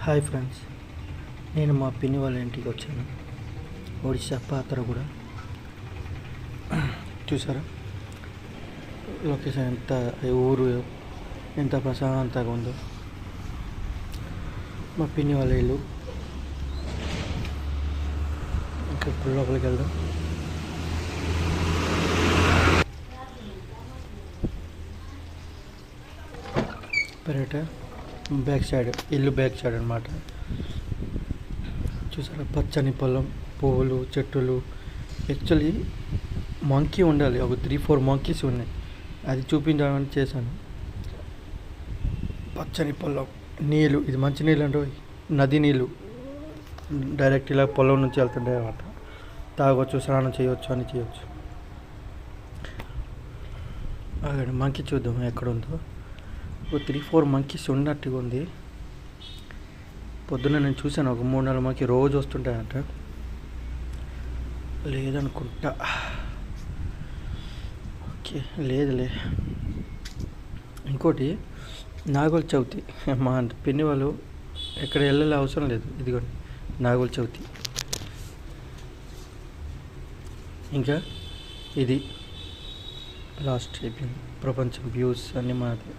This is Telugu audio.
హాయ్ ఫ్రెండ్స్, నేను మా పిన్ని వాళ్ళ ఇంటికి వచ్చాను. ఒడిశా పాత్రగూడ. చూసారా లొకేషన్ ఊరు ఎంత ప్రశాంతంగా ఉందో. మా పిన్ని వాళ్ళ ఇల్లు. ఇంకా ఇప్పుడు లోపలికి వెళ్దాం. పెరట బ్యాక్ సైడ్, ఇల్లు బ్యాక్ సైడ్ అనమాట. చూసారా పచ్చని పొలం, పువ్వులు, చెట్టులు. యాక్చువల్లీ మంకీ ఉండాలి, ఒక 3-4 మంకీస్ ఉన్నాయి. అది చూపించాలని చేశాను. పచ్చని పొలం, నీళ్ళు. ఇది మంచి నీళ్ళు అంటే నది నీళ్ళు డైరెక్ట్ ఇలా పొలం నుంచి వెళ్తుంటాయి అన్నమాట. తాగొచ్చు, స్నానం చేయవచ్చు, అని చేయవచ్చు. అక్కడ మంకీ చూద్దాం ఎక్కడ ఉందో. ఒక 3-4 మంకీస్ ఉన్నట్టుగా ఉంది. పొద్దున్న నేను చూశాను, ఒక 3-4 మంకీ రోజు వస్తుంటాయంట. లేదనుకుంటా. ఓకే, లేదులే. ఇంకోటి నాగుల చవితి. మా పిన్ని వాళ్ళు ఎక్కడ వెళ్ళాలి అవసరం లేదు. ఇదిగోండి నాగుల చవితి. ఇంకా ఇది లాస్ట్ అయిపోయింది. ప్రపంచం వ్యూస్ అన్నీ మాది.